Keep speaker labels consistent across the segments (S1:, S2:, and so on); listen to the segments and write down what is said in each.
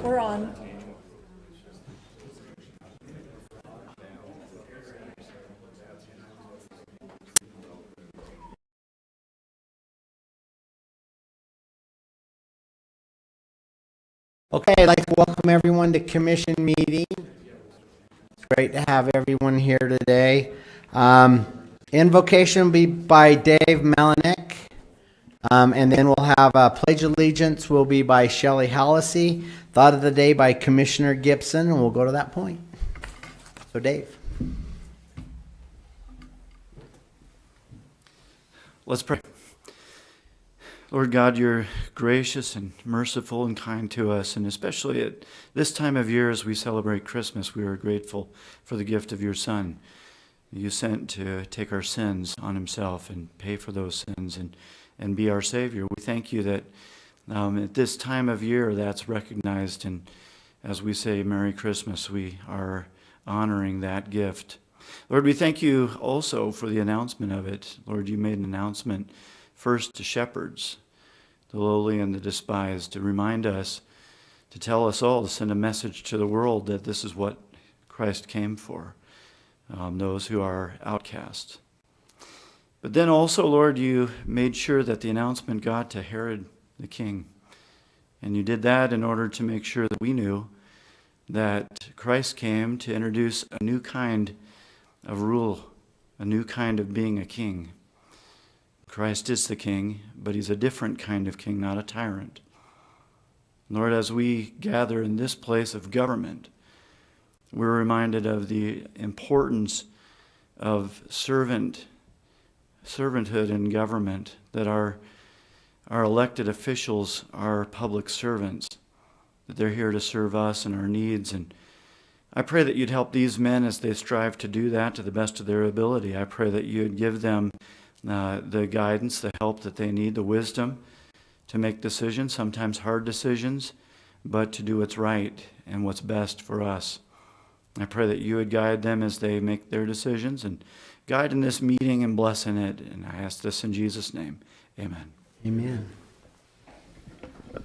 S1: We're on.
S2: Okay, I'd like to welcome everyone to commission meeting. It's great to have everyone here today. Invocation will be by Dave Melinek, and then we'll have Pledge Allegiance will be by Shelley Hallisey, Thought of the Day by Commissioner Gibson, and we'll go to that point. So Dave.
S3: Let's pray. Lord God, you're gracious and merciful and kind to us, and especially at this time of year as we celebrate Christmas, we are grateful for the gift of your Son. You sent to take our sins on himself and pay for those sins and be our Savior. We thank you that at this time of year that's recognized, and as we say Merry Christmas, we are honoring that gift. Lord, we thank you also for the announcement of it. Lord, you made an announcement first to shepherds, the lowly and the despised, to remind us, to tell us all, to send a message to the world that this is what Christ came for, those who are outcast. But then also, Lord, you made sure that the announcement got to Herod the king. And you did that in order to make sure that we knew that Christ came to introduce a new kind of rule, a new kind of being a king. Christ is the king, but he's a different kind of king, not a tyrant. Lord, as we gather in this place of government, we're reminded of the importance of servanthood in government, that our elected officials are public servants, that they're here to serve us and our needs. And I pray that you'd help these men as they strive to do that to the best of their ability. I pray that you'd give them the guidance, the help that they need, the wisdom to make decisions, sometimes hard decisions, but to do what's right and what's best for us. I pray that you would guide them as they make their decisions and guide in this meeting and bless in it. And I ask this in Jesus' name. Amen.
S2: Amen.
S1: Please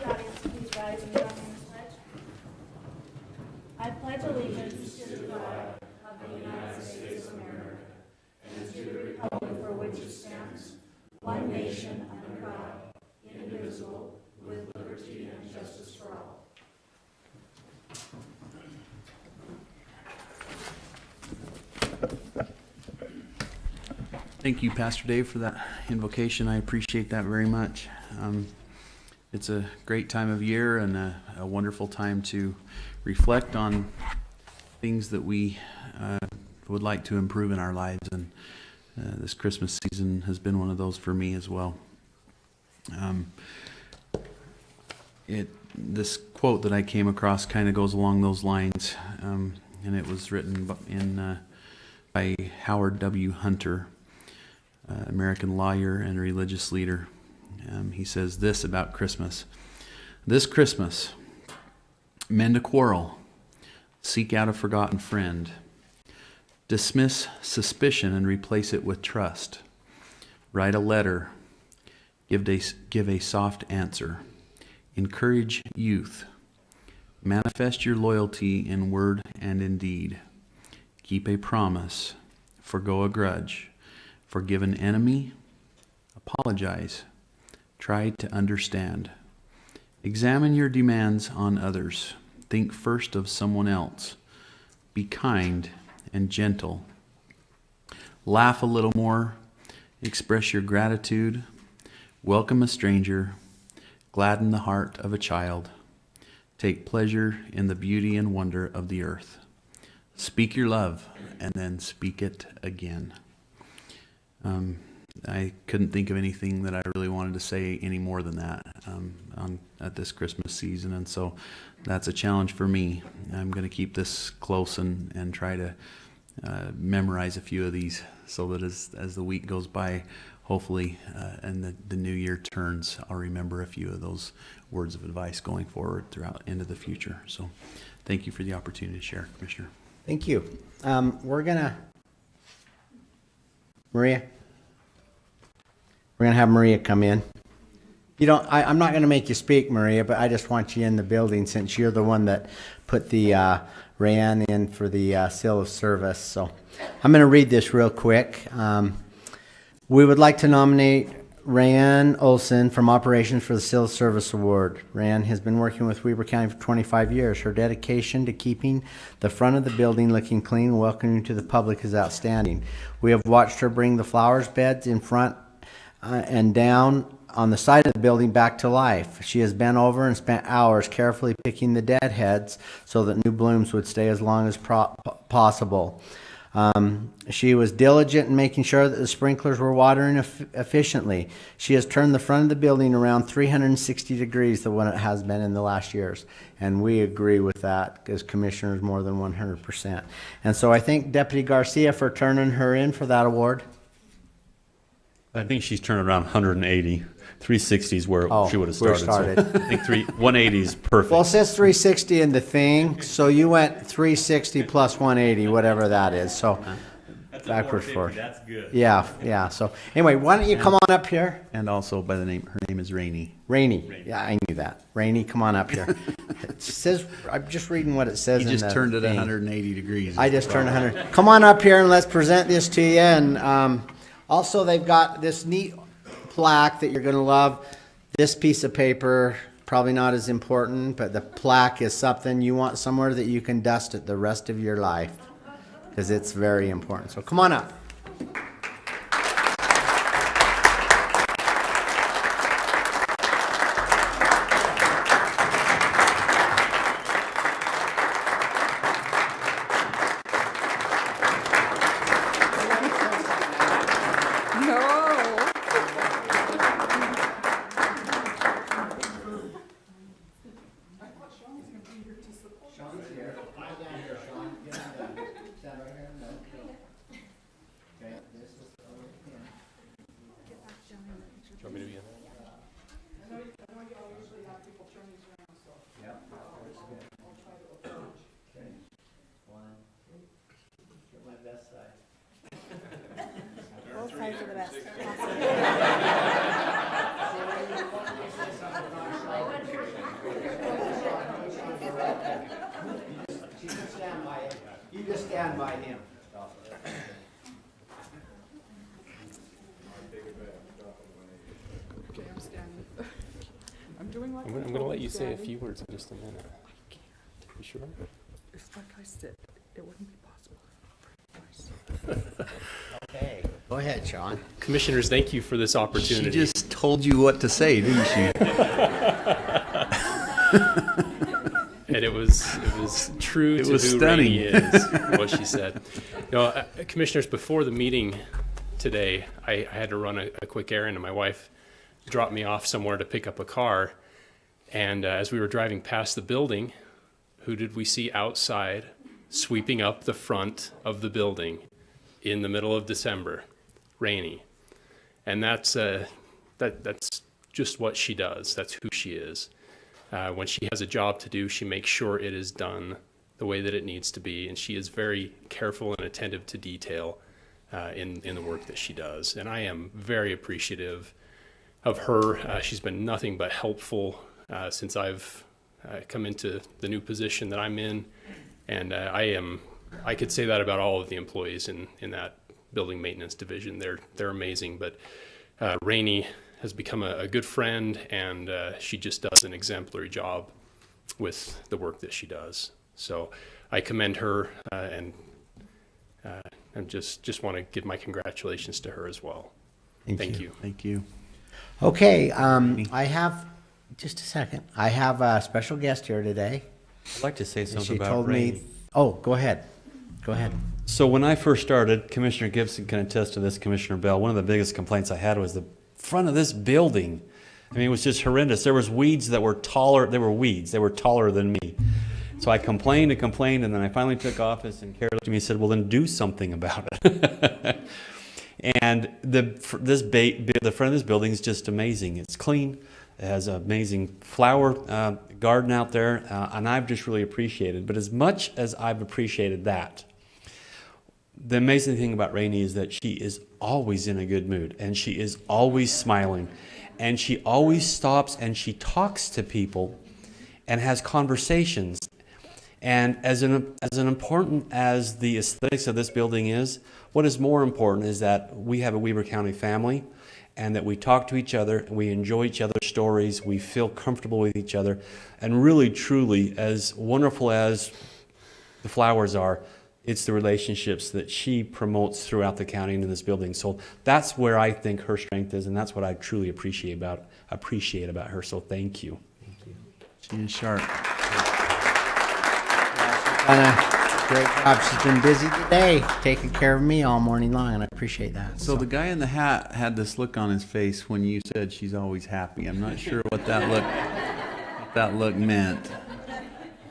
S1: rise and join in the pledge. I pledge allegiance to the flag of the United States of America and to the republic for which it stands, one nation under God, indivisible, with liberty and justice for all.
S4: Thank you, Pastor Dave, for that invocation. I appreciate that very much. It's a great time of year and a wonderful time to reflect on things that we would like to improve in our lives. And this Christmas season has been one of those for me as well. This quote that I came across kind of goes along those lines, and it was written by Howard W. Hunter, American lawyer and religious leader. He says this about Christmas. This Christmas, mend a quarrel, seek out a forgotten friend, dismiss suspicion and replace it with trust, write a letter, give a soft answer, encourage youth, manifest your loyalty in word and in deed, keep a promise, forgo a grudge, forgive an enemy, apologize, try to understand. Examine your demands on others. Think first of someone else. Be kind and gentle. Laugh a little more. Express your gratitude. Welcome a stranger. Gladden the heart of a child. Take pleasure in the beauty and wonder of the earth. Speak your love and then speak it again. I couldn't think of anything that I really wanted to say any more than that at this Christmas season, and so that's a challenge for me. I'm going to keep this close and try to memorize a few of these so that as the week goes by, hopefully, and the new year turns, I'll remember a few of those words of advice going forward throughout into the future. So thank you for the opportunity to share, Commissioner.
S2: Thank you. We're going to have Maria come in. You don't, I'm not gonna make you speak, Maria, but I just want you in the building since you're the one that put the, Rayanne in for the, seal of service. So I'm gonna read this real quick. We would like to nominate Rayanne Olson from Operations for the Seal of Service Award. Rayanne has been working with Weber County for 25 years. Her dedication to keeping the front of the building looking clean and welcoming to the public is outstanding. We have watched her bring the flowers beds in front and down on the side of the building back to life. She has bent over and spent hours carefully picking the dead heads so that new blooms would stay as long as possible. She was diligent in making sure that the sprinklers were watering efficiently. She has turned the front of the building around 360 degrees than what it has been in the last years. And we agree with that as commissioners more than 100%. And so I thank Deputy Garcia for turning her in for that award.
S5: I think she's turned around 180. 360 is where
S2: Oh,
S5: she would have
S2: where
S5: started.
S2: started.
S5: So I think 180 is perfect.
S2: Well, it says 360 in the thing, so you went 360 plus 180, whatever that is. So backwards for it.
S5: That's good.
S2: Yeah. So anyway, why don't you come on up here?
S4: And also by the name, her name is Rainey.
S2: Rainey. Yeah, I knew that. Rainey, come on up here. It says, I'm just reading what it says
S4: You
S2: in
S4: just
S2: the
S4: turned it
S2: thing.
S4: 180 degrees.
S2: I just turned 100. Come on up here and let's present this to you. And also, they've got this neat plaque that you're going to love. This piece of paper, probably not as important, but the plaque is something you want somewhere that you can dust it the rest of your life because it's very important. So come on up.
S1: Both sides are the best.
S2: You just stand by him.
S6: Okay, I'm standing. I'm doing like.
S7: I'm going to let you say a few words in just a minute. You sure?
S6: It's like I said, it wouldn't be possible.
S2: Okay. Go ahead, Sean.
S7: Commissioners, thank you for this
S4: She
S7: opportunity.
S4: just told you what to say, didn't she?
S7: And it was true
S4: It
S7: to
S4: was
S7: who
S4: stunning.
S7: Rainey is, what she said. Commissioners, before the meeting today, I had to run a quick errand, and my wife dropped me off somewhere to pick up a car. And as we were driving past the building, who did we see outside sweeping up the front of the building in the middle of December? Rainey. And that's just what she does. That's who she is. When she has a job to do, she makes sure it is done the way that it needs to be, and she is very careful and attentive to detail in the work that she does. And I am very appreciative of her. She's been nothing but helpful since I've come into the new position that I'm in, and I could say that about all of the employees in that building maintenance division. They're amazing, but Rainey has become a good friend, and she just does an exemplary job with the work that she does. So I commend her, and just want to give my congratulations to her as well. Thank you.
S4: Thank you.
S2: Okay, I have, just a second. I have a special guest here today.
S5: I'd like to say
S2: And
S5: something
S2: she
S5: about
S2: told
S5: Rainey.
S2: me, oh, go ahead. Go ahead.
S5: So when I first started, Commissioner Gibson can attest to this, Commissioner Bell, one of the biggest complaints I had was the front of this building. I mean, it was just horrendous. There was weeds that were taller. They were weeds. They were taller than me. So I complained and complained, and then I finally took office, and Carrie looked at me and said, well, then do something about it. And the front of this building is just amazing. It's clean. It has an amazing flower garden out there, and I've just really appreciated. But as much as I've appreciated that, the amazing thing about Rainey is that she is always in a good mood, and she is always smiling. And she always stops and she talks to people and has conversations. And as important as the aesthetics of this building is, what is more important is that we have a Weber County family and that we talk to each other, and we enjoy each other's stories, we feel comfortable with each other, and really, truly, as wonderful as the flowers are, it's the relationships that she promotes throughout the county and in this building. So that's where I think her strength is, and that's what I truly appreciate about her. So thank you.
S4: She is sharp.
S2: Done a great job. She's been busy today, taking care of me all morning long, and I appreciate that.
S4: So the guy in the hat had this look on his face when you said she's always happy. I'm not sure what that look meant.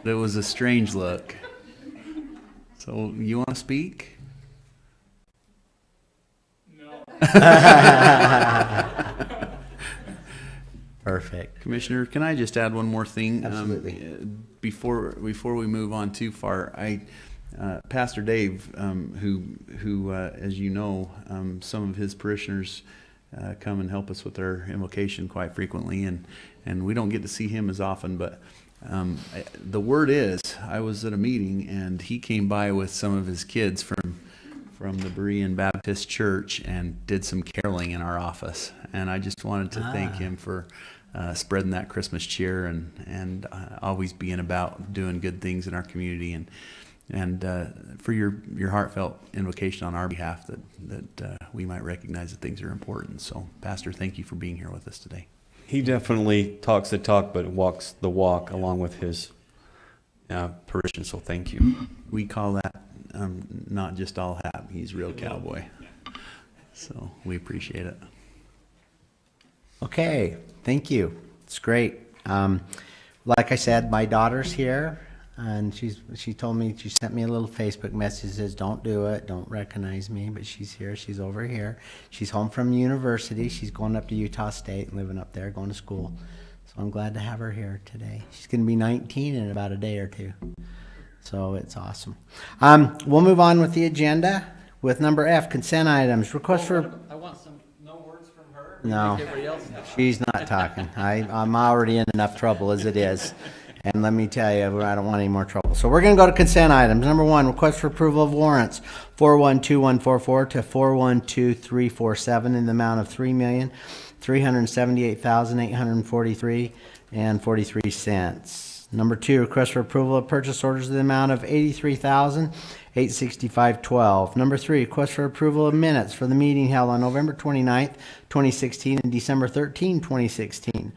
S4: But it was a strange look. So you want to speak?
S2: Perfect.
S4: Commissioner, can I just add one more thing?
S2: Absolutely.
S4: Before we move on too far, Pastor Dave, who as you know, some of his parishioners come and help us with our invocation quite frequently, and we don't get to see him as often, but the word is, I was at a meeting and he came by with some of his kids from the Berean Baptist Church and did some caroling in our office. And I just wanted to thank him for spreading that Christmas cheer and always being about doing good things in our community, and for your heartfelt invocation on our behalf that we might recognize that things are important. So, Pastor, thank you for being here with us today.
S5: He definitely talks the talk, but walks the walk along with his parishioners. So thank you.
S4: We call that not just all hat. He's a real cowboy. So we appreciate it.
S2: Okay, thank you. It's great. Like I said, my daughter's here, and she told me, she sent me a little Facebook message that says, don't do it, don't recognize me, but she's here, she's over here. She's home from university. She's going up to Utah State and living up there, going to school. So I'm glad to have her here today. She's going to be 19 in about a day or two. So it's awesome. We'll move on with the agenda with number F, consent items. Request for...
S8: I want no words from her.
S2: No,
S8: Everybody else.
S2: she's not talking. I'm already in enough trouble as it is. And let me tell you, I don't want any more trouble. So we're going to go to consent items. Number 1, request for approval of warrants 412144 to 412347 in the amount of $3,378,843.43. Number 2, request for approval of purchase orders in the amount of $83,865.12. Number 3, request for approval of minutes for the meeting held on November 29th, 2016 and December 13, 2016.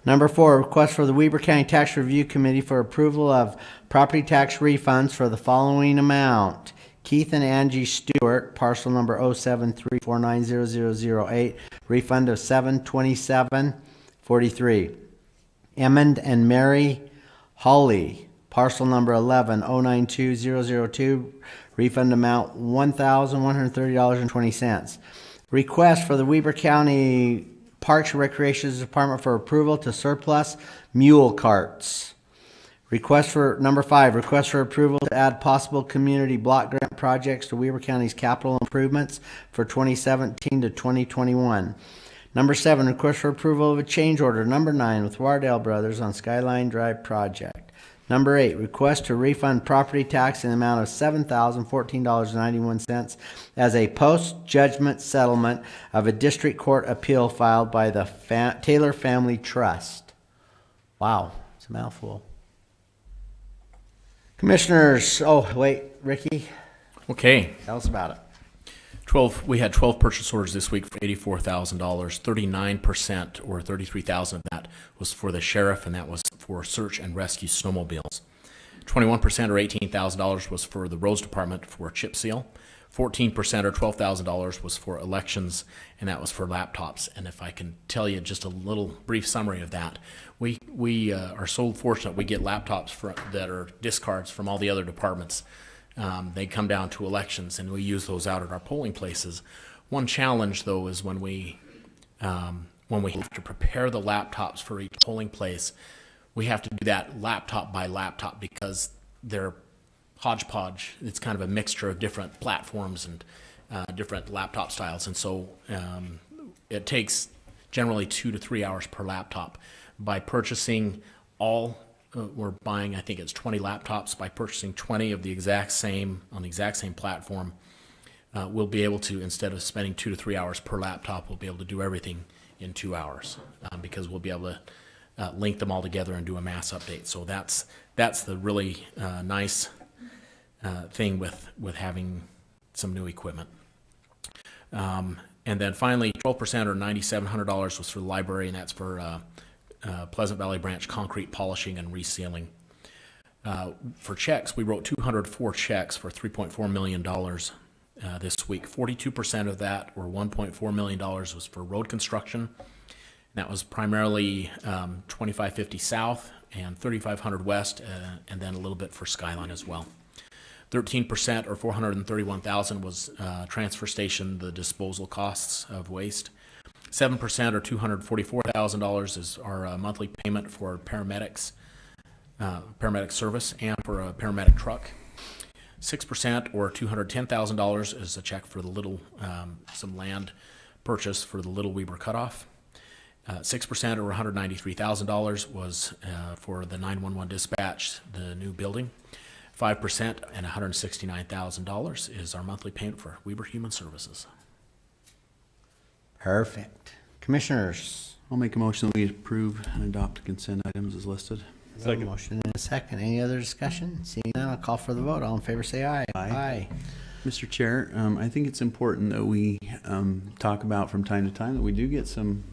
S2: Number 4, request for the Weber County Tax Review Committee for approval of property tax refunds for the following amount. Keith and Angie Stewart, parcel number 073490008, refund of $727.43. Emmond and Mary Hawley, parcel number 110920002, refund amount $1,130.20. Request for the Weber County Parks and Recreation Department for approval to surplus mule carts. Request for number 5, request for approval to add possible community block grant projects to Weber County's capital improvements for 2017 to 2021. Number 7, request for approval of a change order number 9 with Wardell Brothers on Skyline Drive project. Number 8, request to refund property tax in the amount of $7,014.91 as a post-judgment settlement of a district court appeal filed by the Taylor Family Trust. Wow, it's a mouthful. Commissioners, oh wait, Ricky,
S8: Okay,
S2: tell us about it.
S8: we had 12 purchase orders this week for $84,000. 39% or $33,000 of that was for the sheriff, and that was for search and rescue snowmobiles. 21% or $18,000 was for the roads department for chip seal. 14% or $12,000 was for elections, and that was for laptops. And if I can tell you just a little brief summary of that, we are so fortunate we get laptops that are discards from all the other departments. They come down to elections, and we use those out at our polling places. One challenge, though, is when we have to prepare the laptops for each polling place, we have to do that laptop by laptop because they're hodgepodge. It's kind of a mixture of different platforms and different laptop styles, and so it takes generally 2 to 3 hours per laptop. By purchasing we're buying, I think it's 20 laptops. By purchasing 20 of the exact same, on the exact same platform, we'll be able to, instead of spending 2 to 3 hours per laptop, we'll be able to do everything in 2 hours, because we'll be able to link them all together and do a mass update. So that's the really nice thing with having some new equipment. And then finally, 12% or $9,700 was for the library, and that's for Pleasant Valley Branch concrete polishing and resealing. For checks, we wrote 204 checks for $3.4 million this week. 42% of that, or $1.4 million, was for road construction. That was primarily 2550 South and 3500 West, and then a little bit for Skyline as well. 13% or $431,000 was transfer station, the disposal costs of waste. 7% or $244,000 is our monthly payment for paramedics, paramedic service, and for a paramedic truck. 6% or $210,000 is a check for the Little, some land purchase for the Little Weber Cutoff. 6% or $193,000 was for the 911 dispatch, the new building. 5% and $169,000 is our monthly payment for Weber Human Services.
S2: Perfect. Commissioners,
S4: I'll make a motion that we approve and adopt consent items as listed.
S2: we have a motion and a second. Any other discussion? Seeing none, I'll call for the vote. All in favor, say aye.
S4: Aye. Mr. Chair, I think it's important that we talk about from time to time that we do get some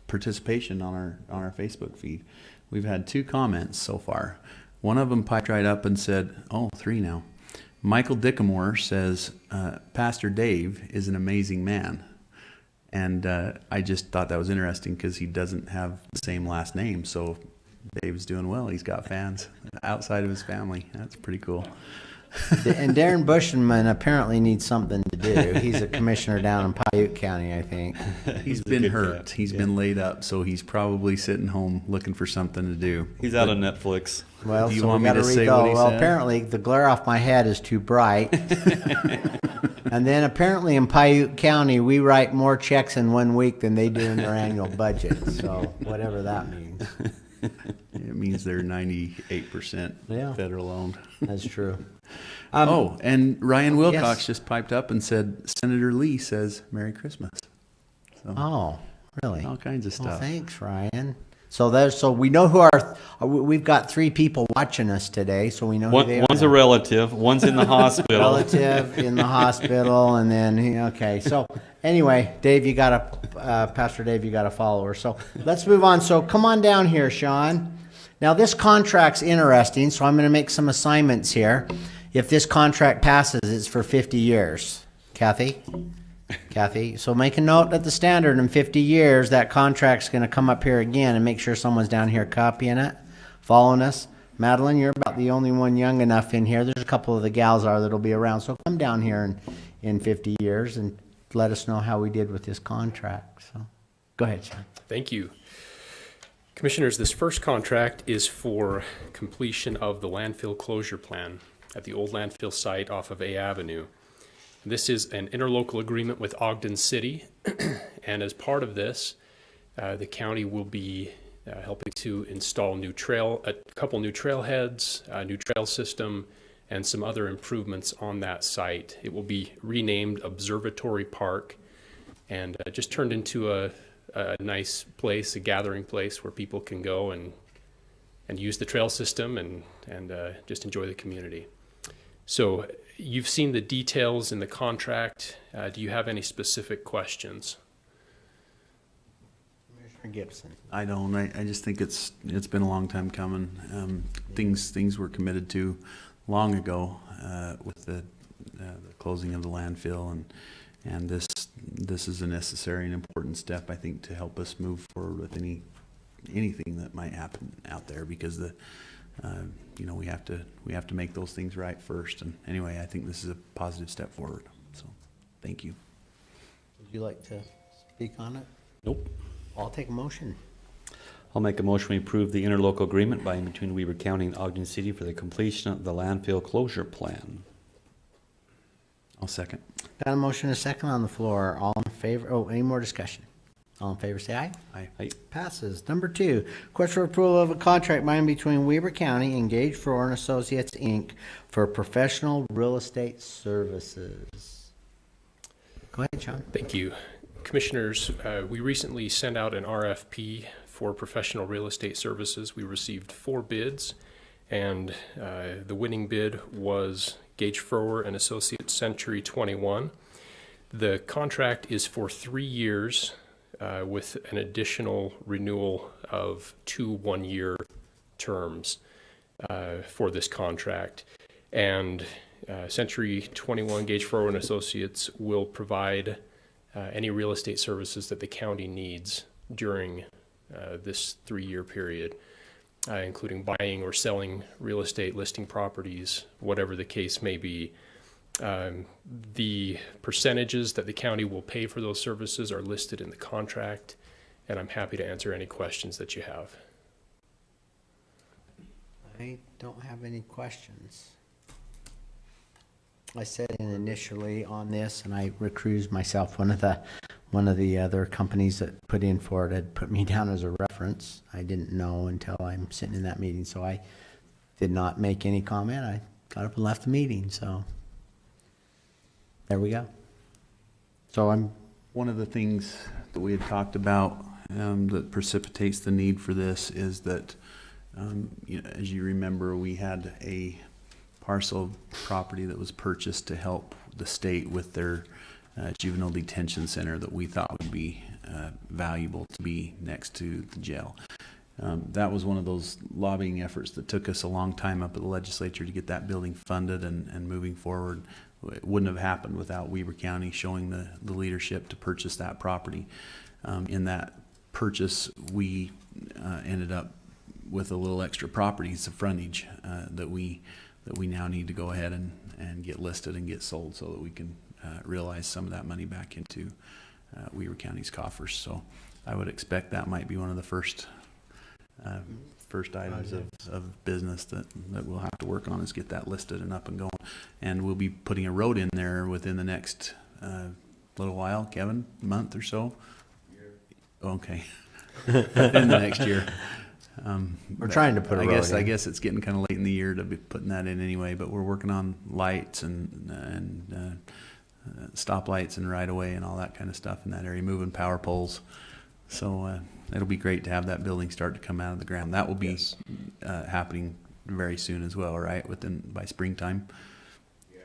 S4: participation on our Facebook feed. We've had 2 comments so far. One of them piped right up and said, 3 now. Michael Dickamore says, Pastor Dave is an amazing man. And I just thought that was interesting because he doesn't have the same last name. So Dave's doing well. He's got fans outside of his family. That's pretty cool.
S2: And Darren Bushman apparently needs something to do. He's a commissioner down in Paiute County, I think.
S4: He's been hurt. He's been laid up, so he's probably sitting home looking for something to do.
S5: He's out on Netflix.
S2: Well,
S4: Do you
S2: so
S4: want
S2: we
S4: me
S2: got to
S4: to
S2: read
S4: say
S2: all.
S4: what he
S2: Well,
S4: said?
S2: apparently the glare off my head is too bright. And then apparently in Paiute County, we write more checks in 1 week than they do in their annual budget. So whatever that means.
S4: It means they're 98%
S2: Yeah.
S4: federal owned.
S2: That's true.
S4: And Ryan Wilcox
S2: yes.
S4: just piped up and said, Senator Lee says Merry Christmas. So
S2: Oh, really?
S4: all kinds of
S2: Well,
S4: stuff.
S2: thanks, Ryan. So we know who we've got 3 people watching us today, so we know who they
S5: One's
S2: are.
S5: a relative, one's in the hospital.
S2: Relative in the hospital, and then okay. So anyway, Dave, Pastor Dave, you got a follower. So let's move on. So come on down here, Sean. Now this contract's interesting, so I'm going to make some assignments here. If this contract passes, it's for 50 years. Kathy, so make a note at the Standard. In 50 years, that contract's going to come up here again, and make sure someone's down here copying it, following us. Madeline, you're about the only one young enough in here. There's a couple of the gals that'll be around. So come down here in 50 years and let us know how we did with this contract. So go ahead, Sean.
S7: Thank you. Commissioners, this first contract is for completion of the landfill closure plan at the old landfill site off of A Avenue. This is an interlocal agreement with Ogden City, and as part of this, the county will be helping to install a couple new trailheads, a new trail system, and some other improvements on that site. It will be renamed Observatory Park and just turned into a nice place, a gathering place where people can go and use the trail system and just enjoy the community. So you've seen the details in the contract. Do you have any specific questions?
S2: Commissioner Gibson.
S4: I don't. I just think it's been a long time coming. Things were committed to long ago with the closing of the landfill, and this is a necessary and important step, I think, to help us move forward with anything that might happen out there, because we have to make those things right first. And anyway, I think this is a positive step forward. So, thank you.
S2: Would you like to speak on it?
S5: Nope.
S2: I'll take a motion.
S5: I'll make a motion we approve the interlocal agreement by and between Weber County and Ogden City for the completion of the landfill closure plan.
S4: I'll second.
S2: Got a motion and a second on the floor. All in favor? Oh, any more discussion? All in favor, say aye.
S4: Aye.
S2: Passes. Number 2, request for approval of a contract binding between Weber County and Gage Frower and Associates, Inc. for professional real estate services. Go ahead, Sean.
S7: Thank you. Commissioners, we recently sent out an RFP for professional real estate services. We received 4 bids, and the winning bid was Gage Frower and Associates Century 21. The contract is for 3 years with an additional renewal of 2 one-year terms for this contract. And Century 21 Gage Frower and Associates will provide any real estate services that the county needs during this 3-year period, including buying or selling real estate, listing properties, whatever the case may be. The percentages that the county will pay for those services are listed in the contract, and I'm happy to answer any questions that you have.
S2: I don't have any questions. I said initially on this, and I recused myself. One of the other companies that put in for it had put me down as a reference. I didn't know until I'm sitting in that meeting, so I did not make any comment. I got up and left the meeting, so there we go. So
S4: One of the things that we had talked about that precipitates the need for this is that, as you remember, we had a parcel of property that was purchased to help the state with their juvenile detention center that we thought would be valuable to be next to the jail. That was one of those lobbying efforts that took us a long time up at the legislature to get that building funded and moving forward. It wouldn't have happened without Weber County showing the leadership to purchase that property. In that purchase, we ended up with a little extra properties of frontage that we now need to go ahead and get listed and get sold so that we can realize some of that money back into Weber County's coffers. So I would expect that might be one of the first items of business that we'll have to work on is get that listed and up and going. And we'll be putting a road in there within the next little while, Kevin, month or so? Okay. In the next year.
S2: we're trying to put a
S4: I
S2: road
S4: guess
S2: in.
S4: I guess it's getting kind of late in the year to be putting that in anyway, but we're working on lights and stoplights and right of way and all that kind of stuff in that area, moving power poles. So it'll be great to have that building start to come out of the ground. That will be happening very soon as well, right? By springtime.
S9: Yeah,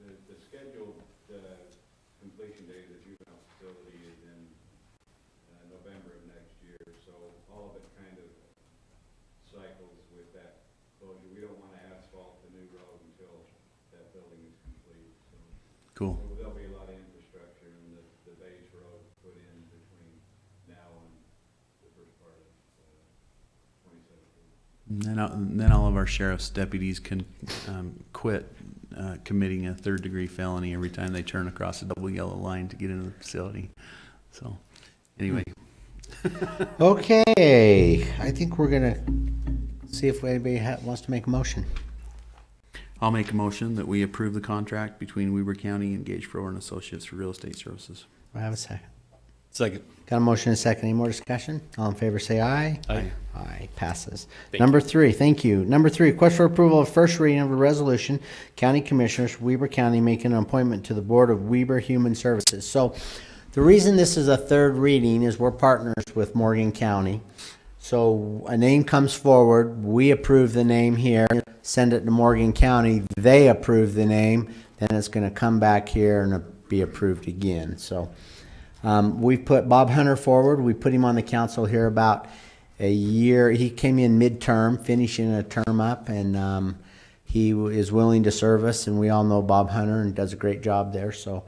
S9: the scheduled completion date of the juvenile facility is in November of next year, so all of it kind of cycles with that closure. We don't want to asphalt the new road until that building is complete. So
S4: Cool.
S9: there'll be a lot of infrastructure and the base road put in between now and the first part of 2017.
S4: And then all of our sheriff's deputies can quit committing a third-degree felony every time they turn across a double yellow line to get into the facility. So, anyway,
S2: Okay, I think we're gonna see if anybody wants to make a motion.
S4: I'll make a motion that we approve the contract between Weber County and Gage Frower and Associates for real estate services.
S2: I have a second.
S5: Second.
S2: Got a motion and a second. Any more discussion? All in favor, say aye.
S5: Aye.
S2: Aye, passes.
S7: Thank
S2: Number 3, thank you. Number 3, request for approval of first reading of a resolution, County Commissioners, Weber County making an appointment to the Board of Weber Human Services. So the reason this is a third reading is we're partners with Morgan County. So a name comes forward, we approve the name here, send it to Morgan County, they approve the name, then it's gonna come back here and be approved again. So we put Bob Hunter forward. We put him on the council here about a year. He came in midterm, finishing a term up, and he is willing to serve us. And we all know Bob Hunter and does a great job there. So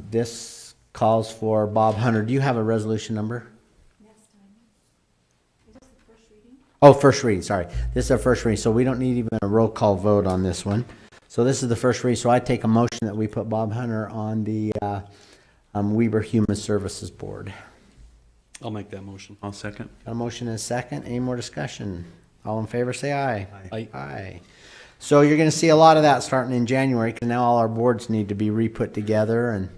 S2: this calls for Bob Hunter. Do you have a resolution number?
S1: Next time. Is this the first reading?
S2: Oh, first reading. Sorry, this is our first reading. So we don't need even a roll call vote on this one. So this is the first reading. So I take a motion that we put Bob Hunter on the Weber Human Services Board.
S5: I'll make that motion.
S4: I'll second.
S2: Got a motion and a second. Any more discussion? All in favor, say aye.
S5: Aye.
S2: Aye. So you're going to see a lot of that starting in January because now all our boards need to be re-put together and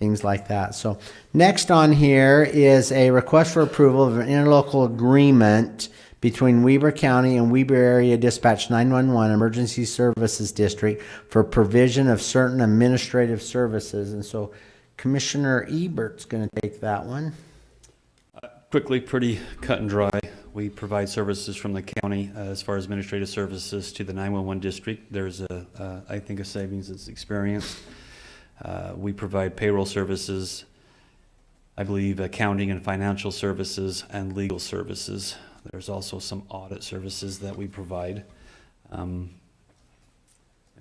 S2: things like that. So next on here is a request for approval of an interlocal agreement between Weber County and Weber Area Dispatch 911 Emergency Services District for provision of certain administrative services. And so Commissioner Ebert's going to take that one.
S5: Quickly, pretty cut and dry. We provide services from the county as far as administrative services to the 911 district. There's I think, a savings that's experienced. We provide payroll services, I believe accounting and financial services, and legal services. There's also some audit services that we provide. And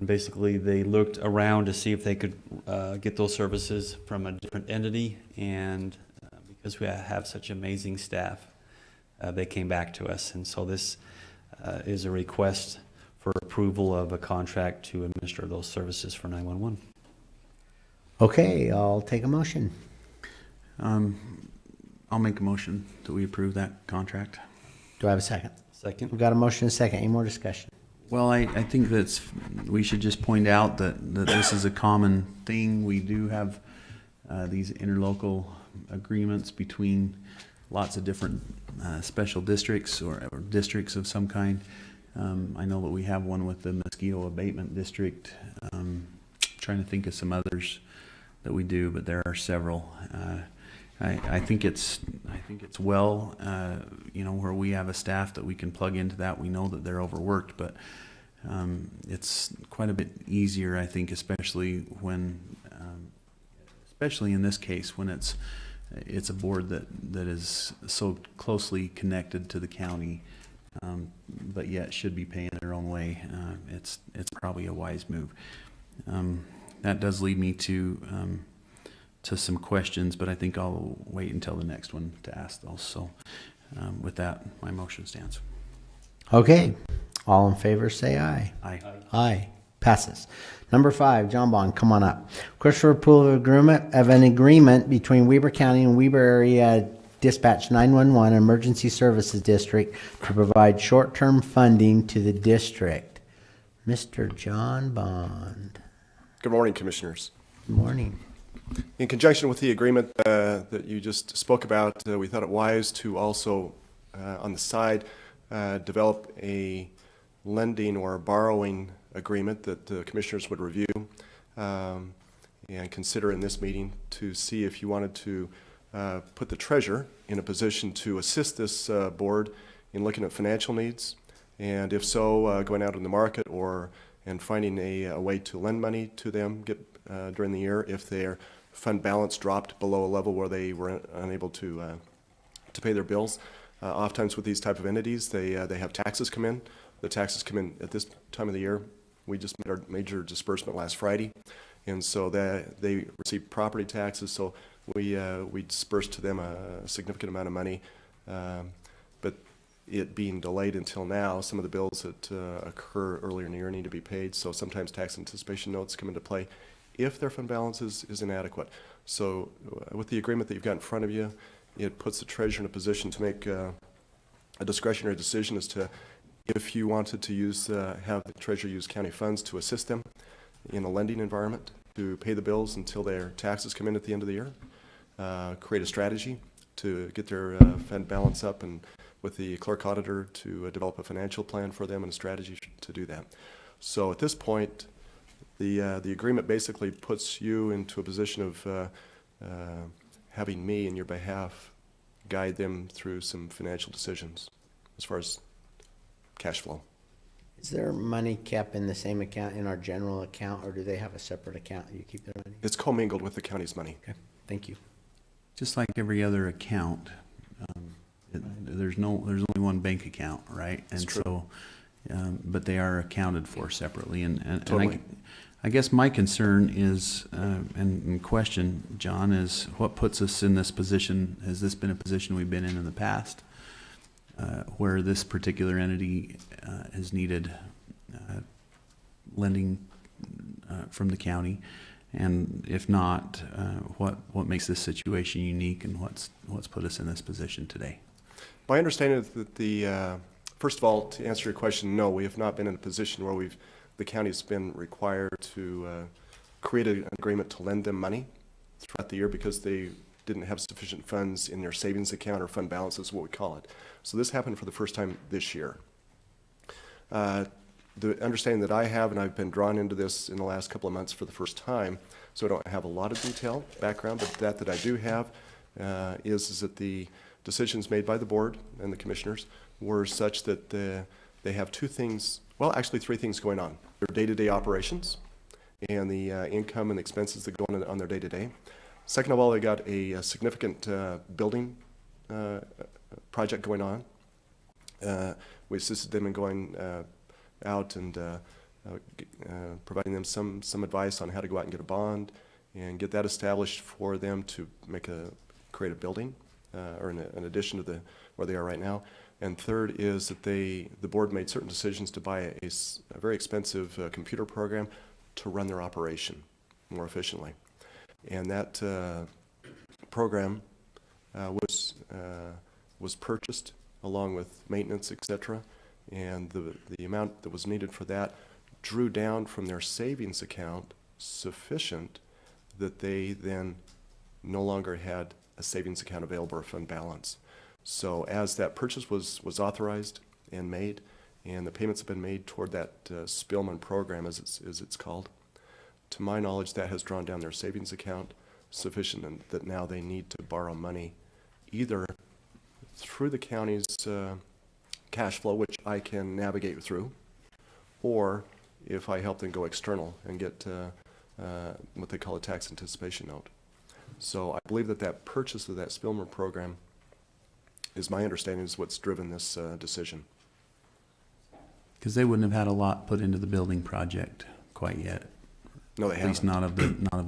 S5: basically, they looked around to see if they could get those services from a different entity, and because we have such amazing staff, they came back to us. And so this is a request for approval of a contract to administer those services for 911.
S2: Okay, I'll take a motion.
S4: I'll make a motion that we approve that contract.
S2: Do I have a second?
S5: Second.
S2: We've got a motion and a second. Any more discussion?
S4: Well, I think we should just point out that this is a common thing. We do have these interlocal agreements between lots of different special districts or districts of some kind. I know that we have one with the Mosquito Abatement District. Trying to think of some others that we do, but there are several. I think it's well, where we have a staff that we can plug into that. We know that they're overworked, but it's quite a bit easier, I think, especially in this case, when it's a board that is so closely connected to the county, but yet should be paying their own way. It's probably a wise move. That does lead me to some questions, but I think I'll wait until the next one to ask those. So with that, my motion stands.
S2: Okay, all in favor say aye.
S4: Aye.
S2: Aye. Passes. Number 5, John Bond, come on up. Request for approval of an agreement between Weber County and Weber Area Dispatch 911 Emergency Services District to provide short-term funding to the district. Mr. John Bond.
S10: Good morning, Commissioners.
S2: Good morning.
S10: In conjunction with the agreement that you just spoke about, we thought it wise to also, on the side, develop a lending or borrowing agreement that the Commissioners would review and consider in this meeting to see if you wanted to put the Treasurer in a position to assist this board in looking at financial needs, and if so, going out in the market and finding a way to lend money to them during the year if their fund balance dropped below a level where they were unable to pay their bills. Oftentimes with these type of entities, they have taxes come in. The taxes come in at this time of the year. We just made our major disbursement last Friday, and so they receive property taxes. So we dispersed to them a significant amount of money, but it being delayed until now, some of the bills that occur earlier in the year need to be paid. So sometimes tax anticipation notes come into play if their fund balance is inadequate. So with the agreement that you've got in front of you, it puts the Treasurer in a position to make a discretionary decision as to if you wanted to have the Treasurer use county funds to assist them in a lending environment to pay the bills until their taxes come in at the end of the year, create a strategy to get their fund balance up, and with the clerk auditor to develop a financial plan for them and a strategy to do that. So at this point, the agreement basically puts you into a position of having me in your behalf guide them through some financial decisions as far as cash flow.
S2: Is there money kept in the same account in our general account, or do they have a separate account you keep their money?
S10: It's commingled with the county's money.
S2: Okay, thank you.
S4: Just like every other account, there's only one bank account, right?
S10: It's
S4: And
S10: true.
S4: so, but they are accounted for separately. And
S10: Totally.
S4: I guess my concern is, and question, John, is what puts us in this position? Has this been a position we've been in the past, where this particular entity has needed lending from the county? And if not, what makes this situation unique, and what's put us in this position today?
S10: My understanding is that first of all, to answer your question, no, we have not been in a position where the county's been required to create an agreement to lend them money. throughout the year because they didn't have sufficient funds in their savings account, or fund balance is what we call it. So this happened for the first time this year. The understanding that I have, and I've been drawn into this in the last couple of months for the first time, so I don't have a lot of detail background, but that I do have is that the decisions made by the board and the commissioners were such that they have two things, well, actually three things going on. Their day-to-day operations and the income and expenses that go on their day-to-day. Second of all, they got a significant building project going on. We assisted them in going out and providing them some advice on how to go out and get a bond and get that established for them to create a building or an addition to where they are right now. And third is that the board made certain decisions to buy a very expensive computer program to run their operation more efficiently. And that program was purchased along with maintenance, etc. And the amount that was needed for that drew down from their savings account sufficient that they then no longer had a savings account available or fund balance. So as that purchase was authorized and made, and the payments have been made toward that Spillman program, as it's called, to my knowledge, that has drawn down their savings account sufficient and that now they need to borrow money either through the county's cash flow, which I can navigate through, or if I help them go external and get what they call a tax anticipation note. So I believe that purchase of that Spillman program is my understanding is what's driven this decision.
S4: Because they wouldn't have had a lot put into the building project quite yet.
S10: No, they
S4: At
S10: haven't.
S4: least not of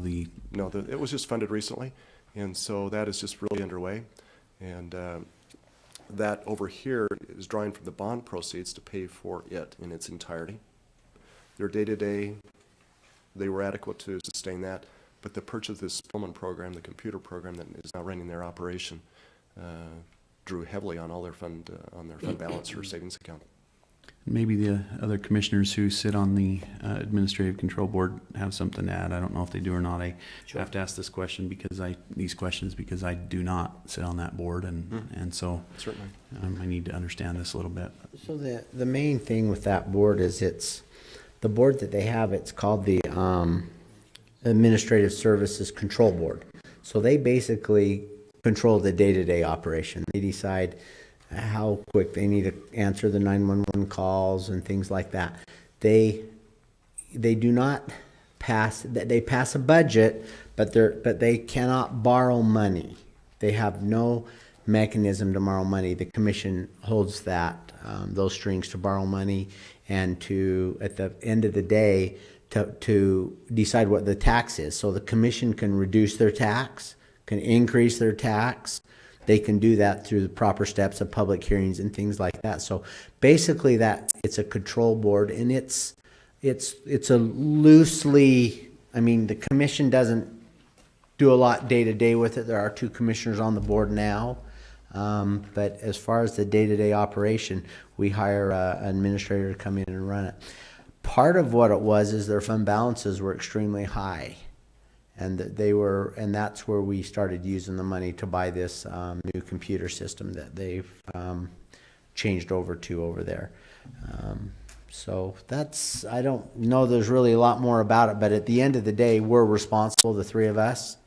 S4: the.
S10: No, it was just funded recently, and so that is just really underway. And that over here is drawing from the bond proceeds to pay for it in its entirety. Their day-to-day, they were adequate to sustain that, but the purchase of this Spillman program, the computer program that is now running their operation, drew heavily on all their fund balance or savings account.
S4: Maybe the other commissioners who sit on the administrative control board have something to add. I don't know if they do or not. I have to ask this question because I do not sit on that board, and so
S10: Certainly.
S4: I need to understand this a little bit.
S2: So the main thing with that board is it's the board that they have. It's called the Administrative Services Control Board. So they basically control the day-to-day operation. They decide how quick they need to answer the 911 calls and things like that. They do not pass. They pass a budget, but they cannot borrow money. They have no mechanism to borrow money. The commission holds those strings to borrow money and to, at the end of the day, to decide what the tax is. So the commission can reduce their tax, can increase their tax. They can do that through the proper steps of public hearings and things like that. So basically it's a control board, and it's a loosely, the commission doesn't do a lot day to day with it. There are two commissioners on the board now. But as far as the day-to-day operation, we hire an administrator to come in and run it. Part of what it was is their fund balances were extremely high, and that's where we started using the money to buy this new computer system that they've changed over there. So I don't know there's really a lot more about it, but at the end of the day, we're responsible, the three of us.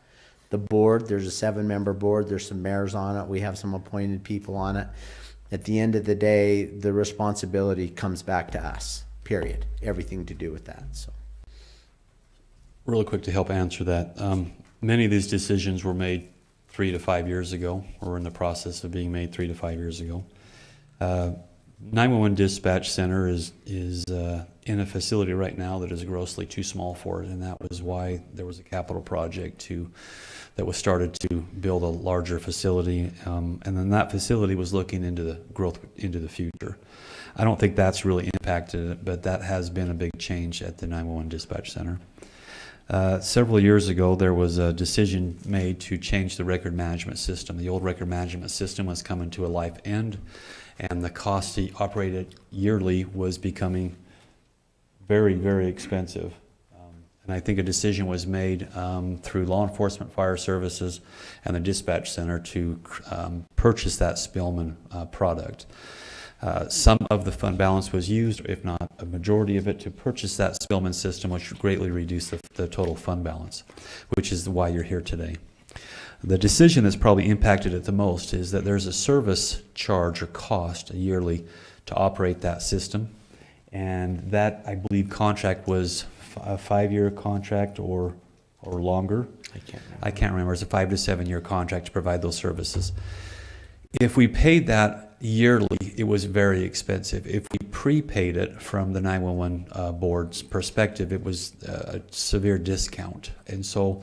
S2: The board, there's a 7-member board, there's some mayors on it, we have some appointed people on it. At the end of the day, the responsibility comes back to us, period. Everything to do with that. So,
S5: Really quick to help answer that. Many of these decisions were made 3 to 5 years ago, or in the process of being made 3 to 5 years ago. 911 Dispatch Center is in a facility right now that is grossly too small for it, and that was why there was a capital project that was started to build a larger facility, and then that facility was looking into the growth into the future. I don't think that's really impacted it, but that has been a big change at the 911 Dispatch Center. Several years ago, there was a decision made to change the record management system. The old record management system was coming to a life end, and the cost to operate it yearly was becoming very, very expensive. And I think a decision was made through law enforcement, fire services, and the dispatch center to purchase that Spillman product. Some of the fund balance was used, if not a majority of it, to purchase that Spillman system, which greatly reduced the total fund balance, which is why you're here today. The decision that's probably impacted it the most is that there's a service charge or cost yearly to operate that system. And that, I believe, contract was a 5-year contract or longer. I can't remember. It's a 5 to 7 year contract to provide those services. If we paid that yearly, it was very expensive. If we prepaid it from the 911 board's perspective, it was a severe discount. And so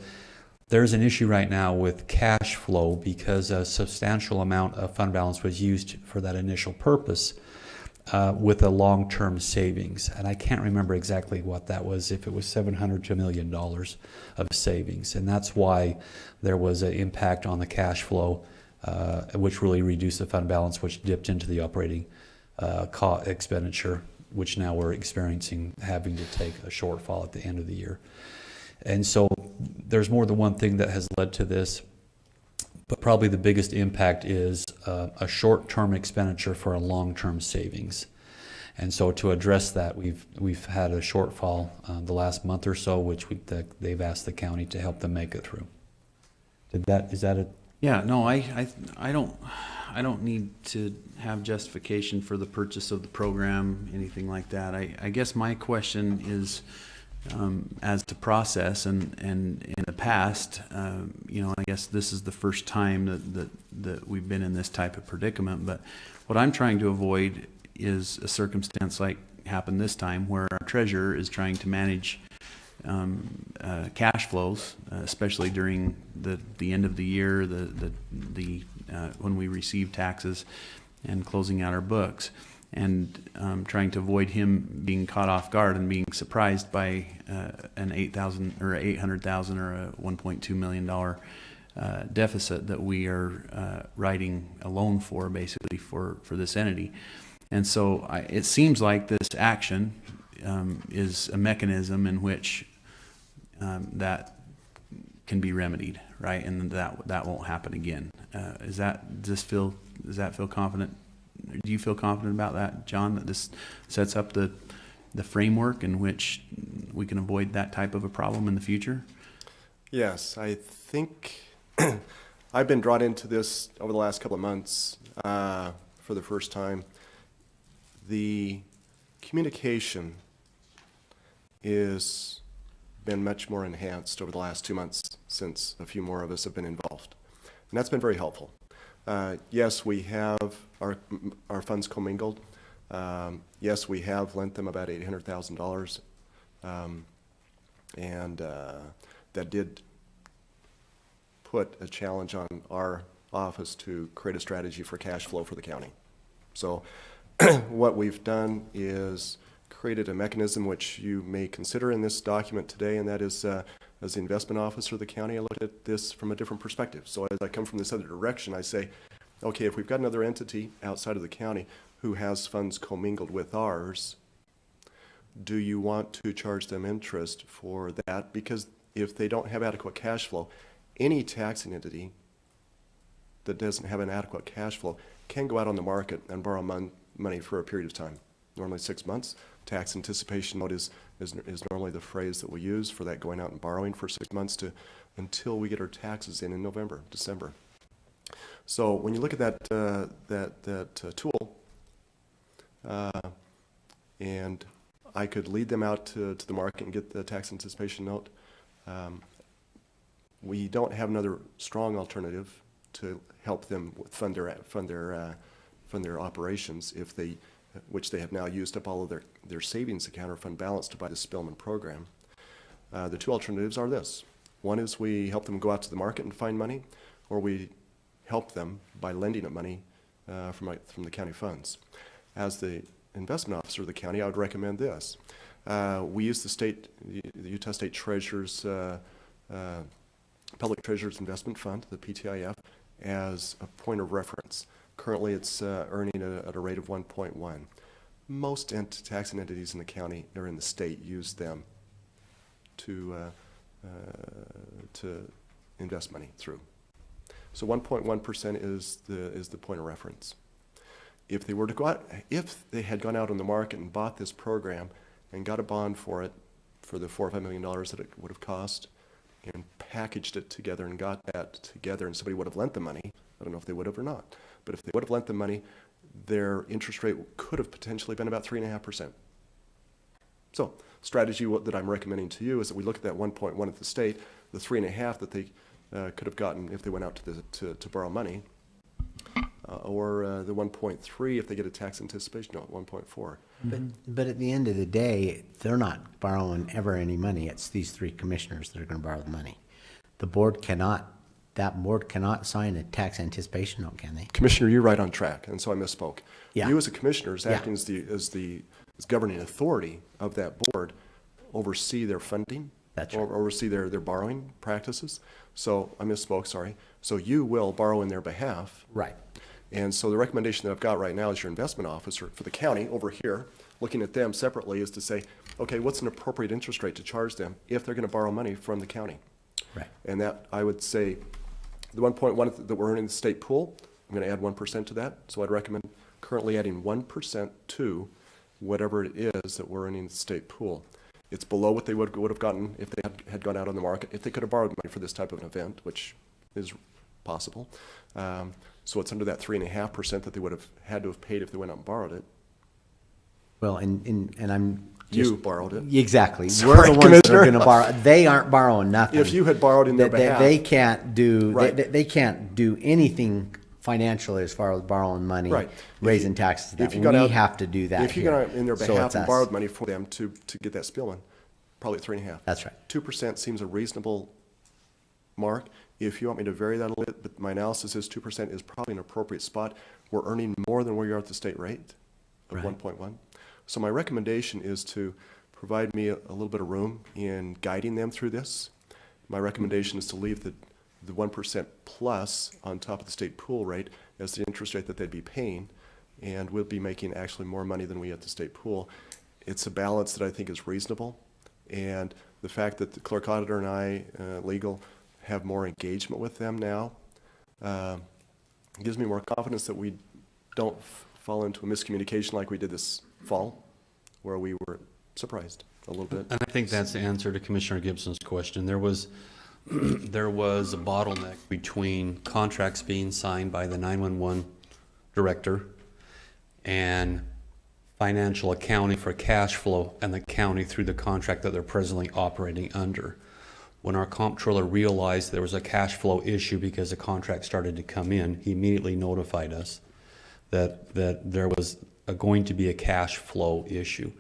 S5: there's an issue right now with cash flow because a substantial amount of fund balance was used for that initial purpose with a long-term savings. And I can't remember exactly what that was, if it was $700 to $1 million of savings. And that's why there was an impact on the cash flow, which really reduced the fund balance, which dipped into the operating expenditure, which now we're experiencing having to take a shortfall at the end of the year. And so there's more than one thing that has led to this, but probably the biggest impact is a short-term expenditure for a long-term savings. And so to address that, we've had a shortfall the last month or so, which they've asked the county to help them make it through. Is that a...
S4: Yeah, no, I don't need to have justification for the purchase of the program, anything like that. I guess my question is, as to process, and in the past, I guess this is the first time that we've been in this type of predicament. But what I'm trying to avoid is a circumstance like happened this time, where our treasurer is trying to manage cash flows, especially during the end of the year, when we receive taxes and closing out our books, and trying to avoid him being caught off guard and being surprised by an $800,000 or a $1.2 million deficit that we are writing a loan for, basically for this entity. And so it seems like this action is a mechanism in which that can be remedied, right? And that won't happen again. Does that feel confident? Do you feel confident about that, John, that this sets up the framework in which we can avoid that type of a problem in the future?
S10: Yes, I think I've been brought into this over the last couple of months for the first time. The communication is been much more enhanced over the last 2 months since a few more of us have been involved. And that's been very helpful. Yes, we have our funds commingled. Yes, we have lent them about $800,000. And that did put a challenge on our office to create a strategy for cash flow for the county. So what we've done is created a mechanism which you may consider in this document today, and that is, as the investment officer of the county, I look at this from a different perspective. So as I come from this other direction, I say, okay, if we've got another entity outside of the county who has funds commingled with ours, do you want to charge them interest for that? Because if they don't have adequate cash flow, any taxing entity that doesn't have an adequate cash flow can go out on the market and borrow money for a period of time, normally 6 months. Tax anticipation note is normally the phrase that we use for that, going out and borrowing for 6 months until we get our taxes in November, December. So when you look at that tool, and I could lead them out to the market and get the tax anticipation note. We don't have another strong alternative to help them fund their operations which they have now used up all of their savings account or fund balance to buy the Spillman program. The two alternatives are this. One is we help them go out to the market and find money, or we help them by lending them money from the county funds. As the investment officer of the county, I would recommend this. We use the Utah State Treasurer's Public Treasurer's Investment Fund, the PTIF, as a point of reference. Currently, it's earning at a rate of 1.1. Most taxing entities in the county or in the state use them to invest money through. So 1.1% is the point of reference. If they were to go out, if they had gone out on the market and bought this program and got a bond for it, for the $4 or $5 million that it would have cost, and packaged it together and got that together, and somebody would have lent the money, I don't know if they would have or not, but if they would have lent the money, their interest rate could have potentially been about 3.5%. So, strategy that I'm recommending to you is that we look at that 1.1 at the state, the 3.5 that they could have gotten if they went out to borrow money, or the 1.3 if they get a tax anticipation note, 1.4.
S2: But at the end of the day, they're not borrowing ever any money. It's these three commissioners that are going to borrow the money. The board cannot, that board cannot sign a tax anticipation note, can they?
S10: Commissioner, you're right on track, and so I misspoke.
S2: Yeah.
S10: You as a commissioner is
S2: Yeah.
S10: acting as the governing authority of that board, oversee their funding.
S2: That's
S10: or
S2: right.
S10: oversee their borrowing practices. So I misspoke, sorry. So you will borrow in their behalf.
S2: Right.
S10: And so the recommendation that I've got right now as your investment officer for the county over here, looking at them separately, is to say, okay, what's an appropriate interest rate to charge them if they're going to borrow money from the county?
S2: Right.
S10: And that, I would say, the 1.1 that we're earning in the state pool, I'm going to add 1% to that. So I'd recommend currently adding 1% to whatever it is that we're earning in the state pool. It's below what they would have gotten if they had gone out on the market, if they could have borrowed money for this type of an event, which is possible. So it's under that 3.5% that they would have had to have paid if they went out and borrowed it.
S2: Well, and I'm just.
S10: You borrowed it.
S2: Exactly.
S10: Sorry,
S2: We're the ones that
S10: Commissioner.
S2: are going to borrow. They aren't borrowing nothing.
S10: If you had borrowed in their behalf.
S2: They can't do,
S10: Right.
S2: they can't do anything financially as far as borrowing money,
S10: Right.
S2: raising taxes.
S10: If you
S2: We
S10: got out-
S2: have to do that
S10: If you
S2: here.
S10: got out in their
S2: So
S10: behalf
S2: it's
S10: and
S2: us.
S10: borrowed money for them to get that spilling, probably at 3.5.
S2: That's right.
S10: 2% seems a reasonable mark. If you want me to vary that a little bit, but my analysis is 2% is probably an appropriate spot. We're earning more than we are at the state rate of
S2: Right.
S10: 1.1. So my recommendation is to provide me a little bit of room in guiding them through this. My recommendation is to leave the 1% plus on top of the state pool rate as the interest rate that they'd be paying, and we'll be making actually more money than we at the state pool. It's a balance that I think is reasonable, and the fact that the clerk auditor and I, legal, have more engagement with them now, gives me more confidence that we don't fall into a miscommunication like we did this fall, where we were surprised a little bit.
S5: And I think that's the answer to Commissioner Gibson's question. There was there was a bottleneck between contracts being signed by the 911 director and financial accounting for cash flow and the county through the contract that they're presently operating under. When our comptroller realized there was a cash flow issue because the contract started to come in, he immediately notified us that there was going to be a cash flow issue.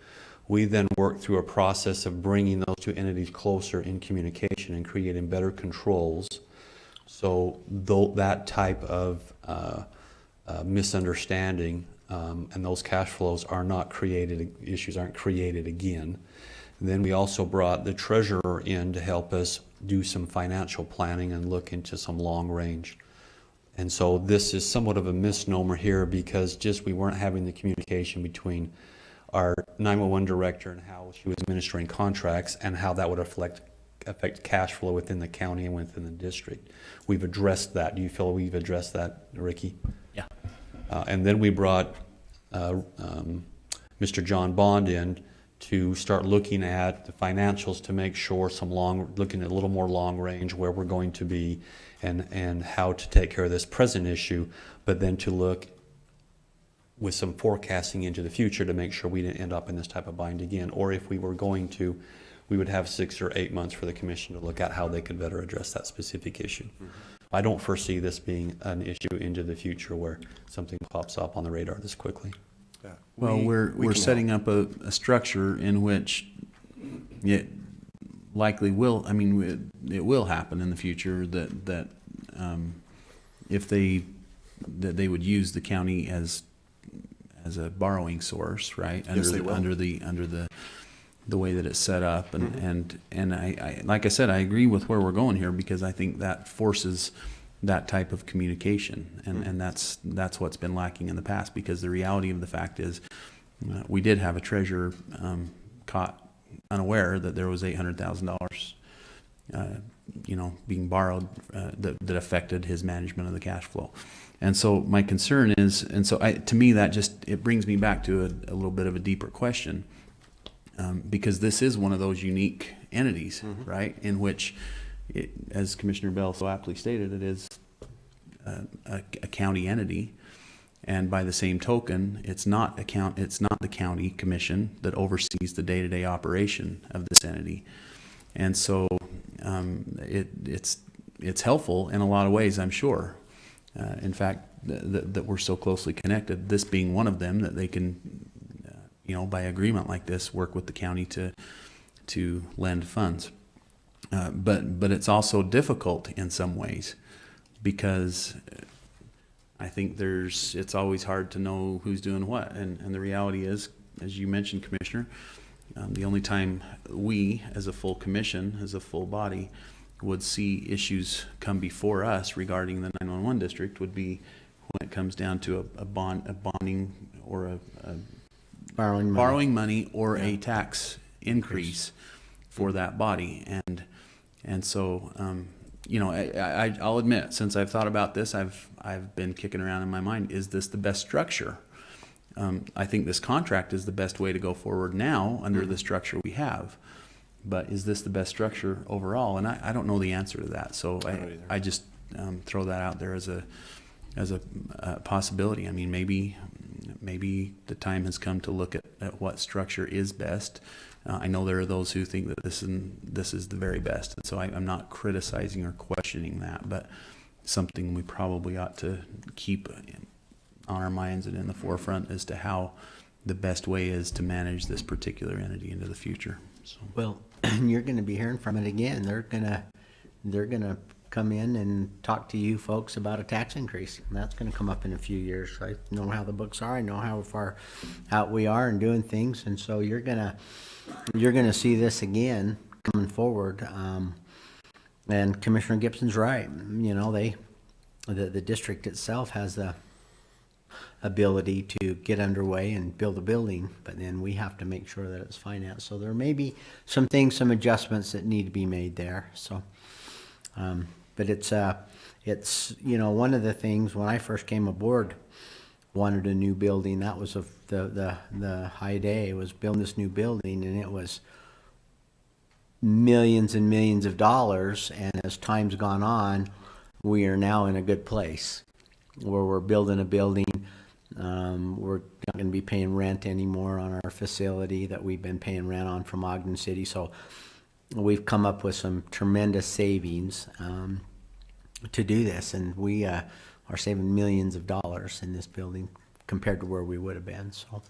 S5: We then worked through a process of bringing those two entities closer in communication and creating better controls. So though that type of misunderstanding and those cash flows are not created, issues aren't created again. And then we also brought the treasurer in to help us do some financial planning and look into some long range. And so this is somewhat of a misnomer here because just we weren't having the communication between our 911 director and how she was administering contracts and how that would affect cash flow within the county and within the district. We've addressed that. Do you feel we've addressed that, Ricky?
S8: Yeah.
S5: And then we brought Mr. John Bond in to start looking at the financials to make sure looking at a little more long range where we're going to be and how to take care of this present issue, but then to look with some forecasting into the future to make sure we didn't end up in this type of bind again. Or if we were going to, we would have 6 or 8 months for the commission to look at how they could better address that specific issue. Mm-hmm. I don't foresee this being an issue into the future where something pops up on the radar this quickly.
S10: Yeah.
S4: Well,
S10: We
S4: we're
S10: can
S4: setting
S10: help.
S4: up a structure in which it likely will, I mean, it will happen in the future that if they would use the county as a borrowing source, right?
S10: Yes, they will.
S4: Under the way that it's set up, and I like I said, I agree with where we're going here because I think that forces that type of communication, and that's what's been lacking in the past. Because the reality of the fact is, we did have a treasurer caught unaware that there was $800,000, being borrowed that affected his management of the cash flow. And so my concern is, to me, that it brings me back to a little bit of a deeper question, because this is one of those unique entities, right, in which, as Commissioner Bell so aptly stated, it is a county entity, and by the same token, it's not the county commission that oversees the day-to-day operation of this entity, and so it's helpful in a lot of ways, I'm sure. In fact, that we're so closely connected, this being one of them, that they can, by agreement like this, work with the county to lend funds. But it's also difficult in some ways, because I think it's always hard to know who's doing what. And the reality is, as you mentioned, Commissioner, the only time we, as a full commission, as a full body, would see issues come before us regarding the 911 district would be when it comes down to a bonding or a borrowing money or a tax increase for that body. And so, I'll admit, since I've thought about this, I've been kicking around in my mind, is this the best structure? I think this contract is the best way to go forward now under the structure we have. But is this the best structure overall? And I don't know the answer to that. So I just throw that out there as a possibility. I mean, maybe the time has come to look at what structure is best. I know there are those who think that this is the very best. And so I'm not criticizing or questioning that, but something we probably ought to keep on our minds and in the forefront as to how the best way is to manage this particular entity into the future. So.
S2: Well, you're going to be hearing from it again. They're gonna come in and talk to you folks about a tax increase, and that's going to come up in a few years. I know how the books are. I know how far out we are in doing things, and so you're gonna see this again coming forward. And Commissioner Gibson's right. The district itself has the ability to get underway and build a building, but then we have to make sure that it's financed. So there may be some adjustments that need to be made there. So, but it's one of the things when I first came aboard, wanted a new building. That was the high day, was building this new building, and it was millions and millions of dollars. And as time's gone on, we are now in a good place where we're building a building. We're not going to be paying rent anymore on our facility that we've been paying rent on from Ogden City. So we've come up with some tremendous savings to do this, and we are saving millions of dollars in this building compared to where we would have been. So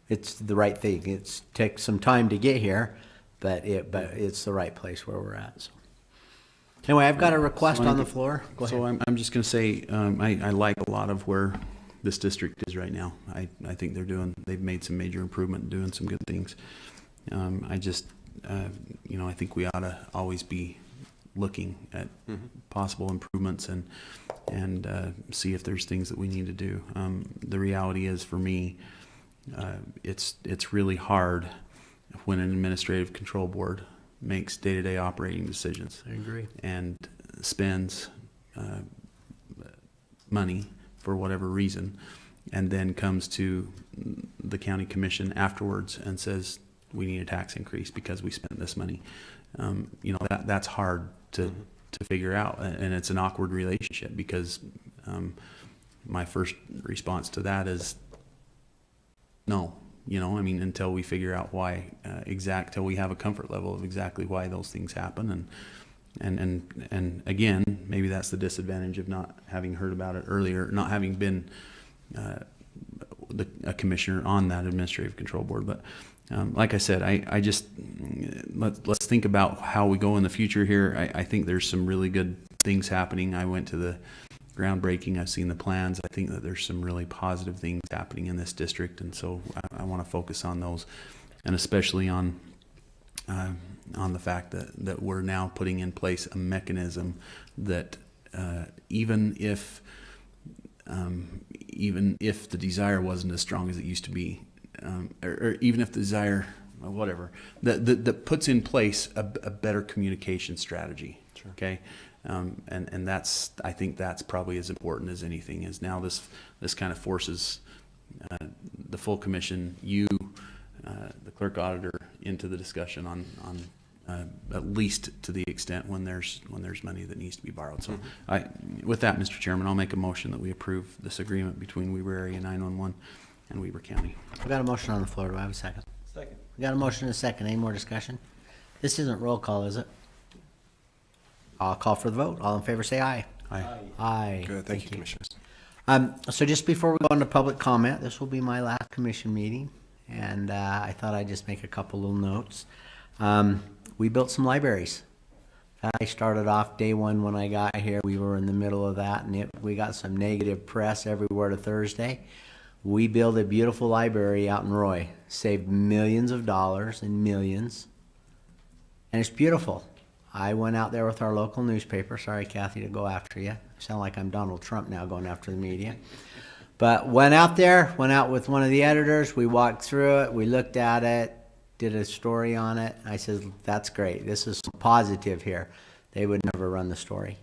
S2: it's the right thing. It takes some time to get here, but it's the right place where we're at. So anyway, I've got a request on the floor. Go ahead.
S4: So I'm just going to say I like a lot of where this district is right now. I think they've made some major improvement and doing some good things. I think we ought to always be looking at possible improvements and see if there's things that we need to do. The reality is, for me, it's really hard when an administrative control board makes day-to-day operating decisions.
S2: I agree.
S4: And spends money for whatever reason, and then comes to the county commission afterwards and says, we need a tax increase because we spent this money. That's hard to figure out, and it's an awkward relationship because my first response to that is no. Until we figure out why till we have a comfort level of exactly why those things happen, and again, maybe that's the disadvantage of not having heard about it earlier, not having been a commissioner on that administrative control board. But like I said, I just let's think about how we go in the future here. I think there's some really good things happening. I went to the groundbreaking. I've seen the plans. I think that there's some really positive things happening in this district, and so I want to focus on those, and especially on the fact that we're now putting in place a mechanism that even if the desire wasn't as strong as it used to be, or even if the desire whatever, that puts in place a better communication strategy.
S10: Sure.
S4: Okay. And that's, I think that's probably as important as anything, is now this kind of forces the full commission, the clerk auditor, into the discussion on at least to the extent when there's money that needs to be borrowed. So with that, Mr. Chairman, I'll make a motion that we approve this agreement between Weber Area 911 and Weber County.
S2: I've got a motion on the floor. Do I have a second?
S5: Second.
S2: We got a motion and a second. Any more discussion? This isn't roll call, is it? I'll call for the vote. All in favor, say aye.
S4: Aye.
S2: Aye.
S10: Good, thank you, Commissioners.
S2: So just before we go into public comment, this will be my last commission meeting, and I thought I'd just make a couple little notes. We built some libraries. I started off day one when I got here. We were in the middle of that, and we got some negative press everywhere to Thursday. We built a beautiful library out in Roy, saved millions of dollars and millions, and it's beautiful. I went out there with our local newspaper. Sorry, Kathy, to go after you. I sound like I'm Donald Trump now going after the media. But went out with one of the editors. We walked through it. We looked at it, did a story on it. I said, that's great. This is positive here. They would never run the story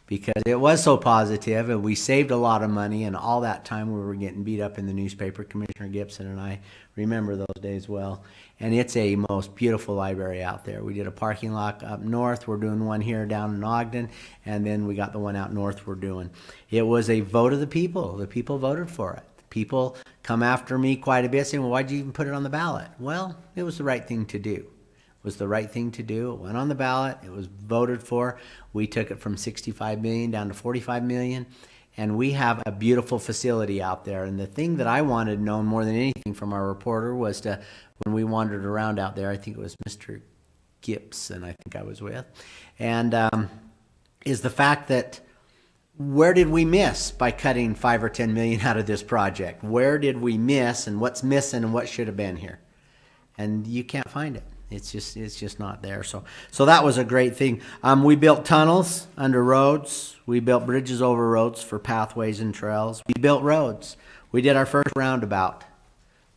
S2: because it was so positive, and we saved a lot of money, and all that time we were getting beat up in the newspaper. Commissioner Gibson and I remember those days well. And it's a most beautiful library out there. We did a parking lot up north. We're doing one here down in Ogden, and then we got the one out north we're doing. It was a vote of the people. The people voted for it. People come after me quite a bit saying, well, why'd you even put it on the ballot? Well, it was the right thing to do. It was the right thing to do. It went on the ballot. It was voted for. We took it from 65 million down to 45 million. And we have a beautiful facility out there. And the thing that I wanted known more than anything from our reporter was when we wandered around out there, I think it was Mr. Gibson, I think I was with, and is the fact that where did we miss by cutting 5 or 10 million out of this project? Where did we miss, and what's missing, and what should have been here? And you can't find it. It's just not there. So that was a great thing. We built tunnels under roads. We built bridges over roads for pathways and trails. We built roads. We did our first roundabout.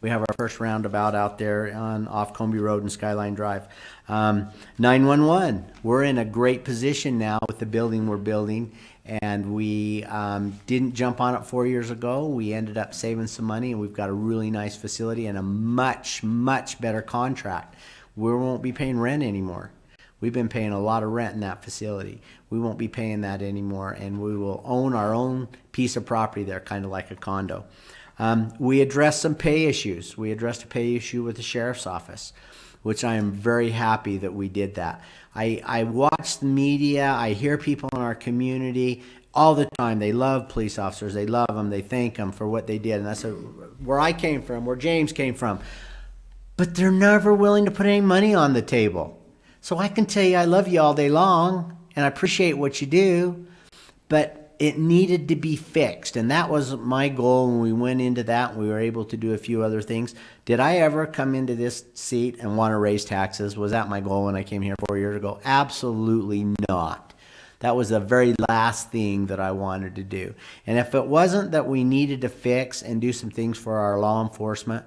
S2: We have our first roundabout out there off Comby Road and Skyline Drive. 911. We're in a great position now with the building we're building, and we didn't jump on it 4 years ago. We ended up saving some money, and we've got a really nice facility and a much, much better contract. We won't be paying rent anymore. We've been paying a lot of rent in that facility. We won't be paying that anymore, and we will own our own piece of property there, kind of like a condo. We addressed some pay issues. We addressed a pay issue with the sheriff's office, which I am very happy that we did that. I watch the media. I hear people in our community all the time. They love police officers. They love them. They thank them for what they did. And that's where I came from, where James came from. But they're never willing to put any money on the table. So I can tell you I love you all day long, and I appreciate what you do, but it needed to be fixed. And that was my goal when we went into that. We were able to do a few other things. Did I ever come into this seat and want to raise taxes? Was that my goal when I came here 4 years ago? Absolutely not. That was the very last thing that I wanted to do. And if it wasn't that we needed to fix and do some things for our law enforcement,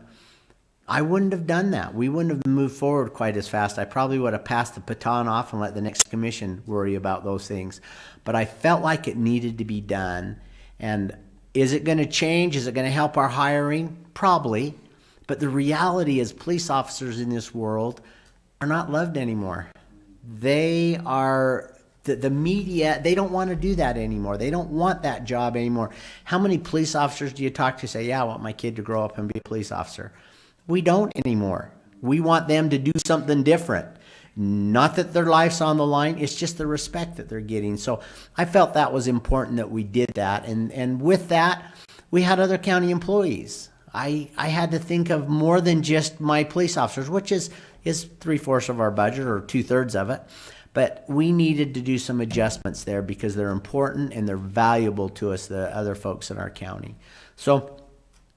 S2: I wouldn't have done that. We wouldn't have moved forward quite as fast. I probably would have passed the baton off and let the next commission worry about those things. But I felt like it needed to be done. And is it going to change? Is it going to help our hiring? Probably. But the reality is police officers in this world are not loved anymore. They are, the media, they don't want to do that anymore. They don't want that job anymore. How many police officers do you talk to say, yeah, I want my kid to grow up and be a police officer? We don't anymore. We want them to do something different. Not that their life's on the line, it's just the respect that they're getting. So I felt that was important that we did that. And with that, we had other county employees. I had to think of more than just my police officers, which is 3/4 of our budget or 2/3 of it. But we needed to do some adjustments there because they're important and they're valuable to us, the other folks in our county. So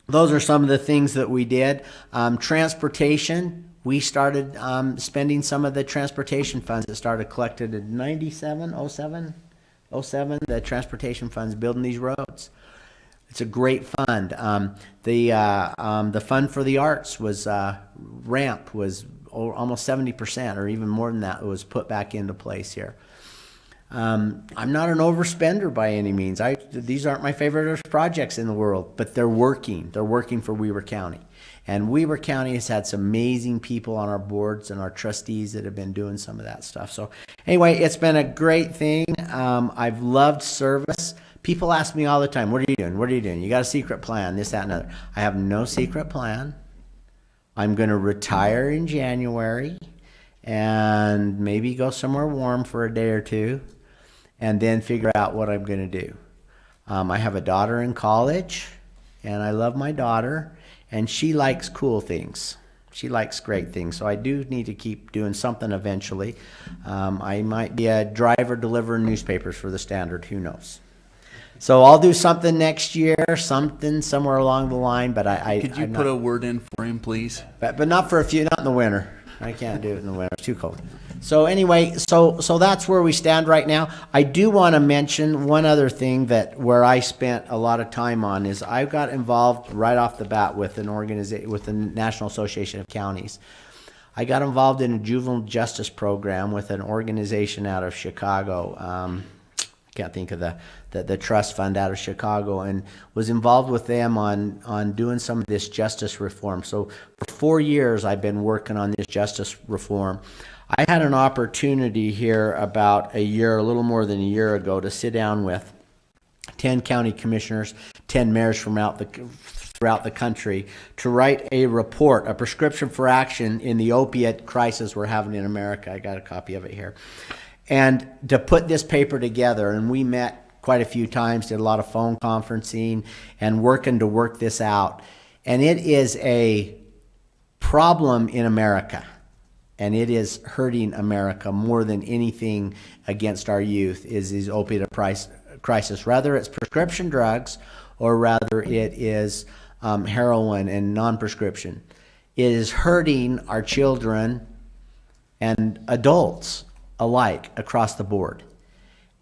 S2: those are some of the things that we did. Transportation, we started spending some of the transportation funds that started collected in 07, the transportation funds, building these roads. It's a great fund. The fund for the arts was, RAMP was almost 70% or even more than that was put back into place here. I'm not an overspender by any means. These aren't my favorite projects in the world, but they're working. They're working for Weber County. And Weber County has had some amazing people on our boards and our trustees that have been doing some of that stuff. So anyway, it's been a great thing. I've loved service. People ask me all the time, what are you doing? What are you doing? You got a secret plan, this, that, and other. I have no secret plan. I'm going to retire in January and maybe go somewhere warm for a day or two and then figure out what I'm going to do. I have a daughter in college, and I love my daughter, and she likes cool things. She likes great things, so I do need to keep doing something eventually. I might be a driver delivering newspapers for the Standard, who knows. So I'll do something next year, something somewhere along the line, but
S4: Could you
S2: I'm
S4: put
S2: not,
S4: a word in for him, please?
S2: but not for a few, not in the winter. I can't do it in the winter, it's too cold. So anyway, so that's where we stand right now. I do want to mention one other thing that where I spent a lot of time on is I got involved right off the bat with an organization, with the National Association of Counties. I got involved in a juvenile justice program with an organization out of Chicago. Can't think of the trust fund out of Chicago, and was involved with them on doing some of this justice reform. So for 4 years I've been working on this justice reform. I had an opportunity here about a little more than a year ago, to sit down with 10 county commissioners, 10 mayors from throughout the country to write a report, a prescription for action in the opiate crisis we're having in America. I got a copy of it here. And to put this paper together, and we met quite a few times, did a lot of phone conferencing and working to work this out. And it is a problem in America, and it is hurting America more than anything against our youth is opiate crisis. Rather it's prescription drugs, or rather it is heroin and non-prescription. It is hurting our children and adults alike across the board.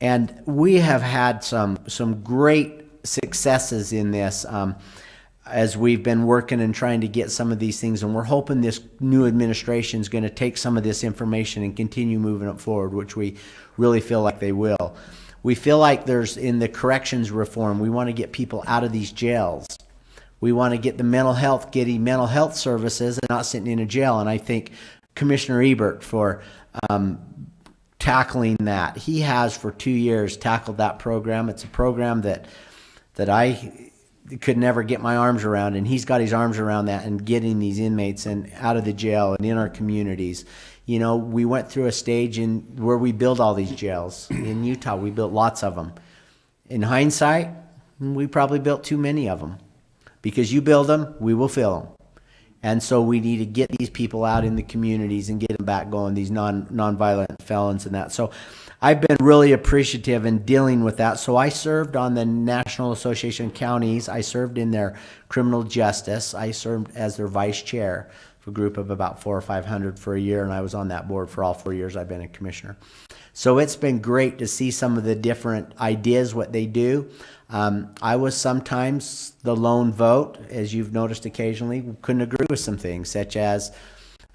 S2: And we have had some great successes in this as we've been working and trying to get some of these things, and we're hoping this new administration is going to take some of this information and continue moving it forward, which we really feel like they will. We feel like there's, in the corrections reform, we want to get people out of these jails. We want to get the getting mental health services and not sitting in a jail. And I think Commissioner Ebert for tackling that. He has for 2 years tackled that program. It's a program that I could never get my arms around, and he's got his arms around that and getting these inmates and out of the jail and in our communities. You know, we went through a stage where we built all these jails. In Utah, we built lots of them. In hindsight, we probably built too many of them, because you build them, we will fill them. And so we need to get these people out in the communities and get them back going, these non-violent felons and that. So I've been really appreciative in dealing with that. So I served on the National Association of Counties. I served in their criminal justice. I served as their vice chair for a group of about 400 or 500 for a year, and I was on that board for all 4 years I've been a commissioner. So it's been great to see some of the different ideas, what they do. I was sometimes the lone vote, as you've noticed occasionally, couldn't agree with some things, such as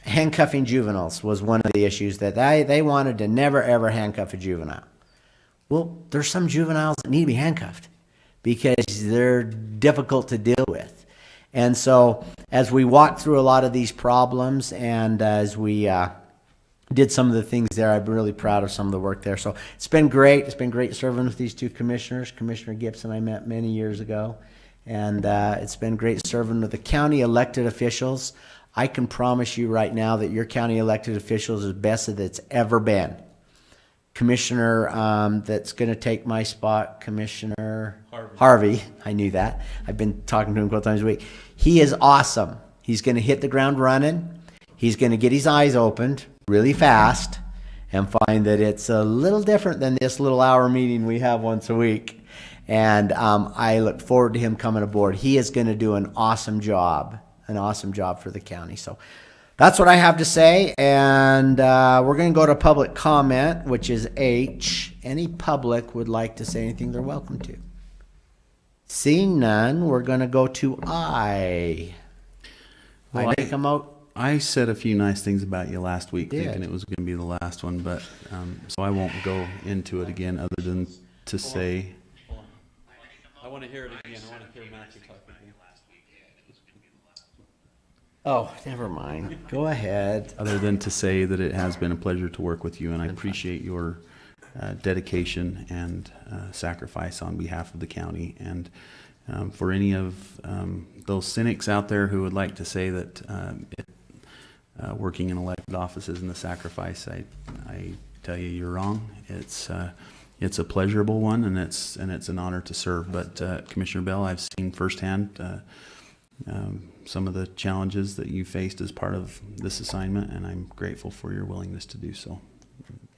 S2: handcuffing juveniles was one of the issues that they wanted to never, ever handcuff a juvenile. Well, there's some juveniles that need to be handcuffed because they're difficult to deal with. And so as we walked through a lot of these problems, and as we did some of the things there, I'm really proud of some of the work there. So it's been great. It's been great serving with these two commissioners. Commissioner Gibson I met many years ago, and it's been great serving with the county elected officials. I can promise you right now that your county elected officials is the best that it's ever been. Commissioner that's going to take my spot, Commissioner Harvey. I knew that. I've been talking to him a couple times a week. He is awesome. He's going to hit the ground running. He's going to get his eyes opened really fast and find that it's a little different than this little hour meeting we have once a week. And I look forward to him coming aboard. He is going to do an awesome job for the county. So that's what I have to say. And we're going to go to public comment, which is H. Any public would like to say anything, they're welcome to. Seeing none, we're going to go to I.
S4: Well,
S2: I make a
S4: I said a few nice things about you last week,
S2: Did.
S4: thinking it was going to be the last one, but so I won't go into it again other than to say.
S5: I want to hear it again. I want to hear Matthew talk again.
S2: Oh, never mind. Go ahead.
S4: Other than to say that it has been a pleasure to work with you, and I appreciate your dedication and sacrifice on behalf of the county. And for any of those cynics out there who would like to say that working in elected office isn't a sacrifice, I tell you, you're wrong. It's a pleasurable one, and it's an honor to serve. But Commissioner Bell, I've seen firsthand some of the challenges that you faced as part of this assignment, and I'm grateful for your willingness to do so.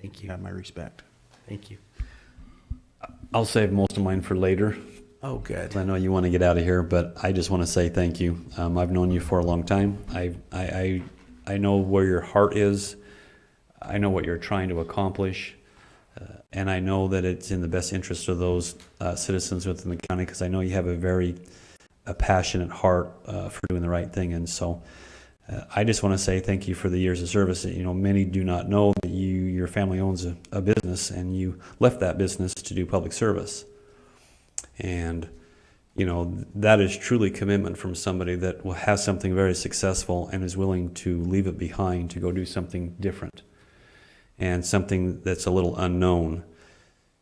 S2: Thank
S4: You have my respect.
S2: Thank you.
S5: I'll save most of mine for later.
S2: Oh, good.
S5: I know you want to get out of here, but I just want to say thank you. I've known you for a long time. I know where your heart is. I know what you're trying to accomplish. And I know that it's in the best interest of those citizens within the county, because I know you have a passionate heart for doing the right thing. And so I just want to say thank you for the years of service. You know, many do not know that your family owns a business, and you left that business to do public service. And, you know, that is truly commitment from somebody that has something very successful and is willing to leave it behind to go do something different and something that's a little unknown.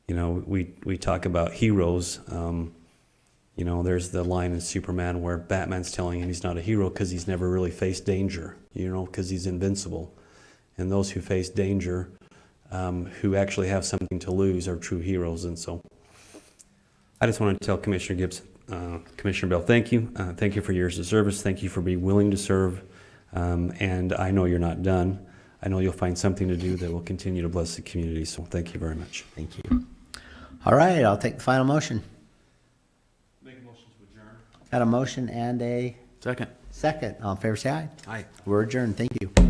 S5: You know, we talk about heroes. You know, there's the line in Superman where Batman's telling him he's not a hero because he's never really faced danger, you know, because he's invincible. And those who face danger, who actually have something to lose, are true heroes. And so I just want to tell Commissioner Gibson, Commissioner Bell, thank you. Thank you for years of service. Thank you for being willing to serve. And I know you're not done. I know you'll find something to do that will continue to bless the community. So thank you very much.
S2: Thank you. All right, I'll take the final motion.
S5: Make a motion to adjourn.
S2: Got a motion and a
S4: Second.
S2: second. All in favor, say aye.
S4: Aye.
S2: We're adjourned. Thank you.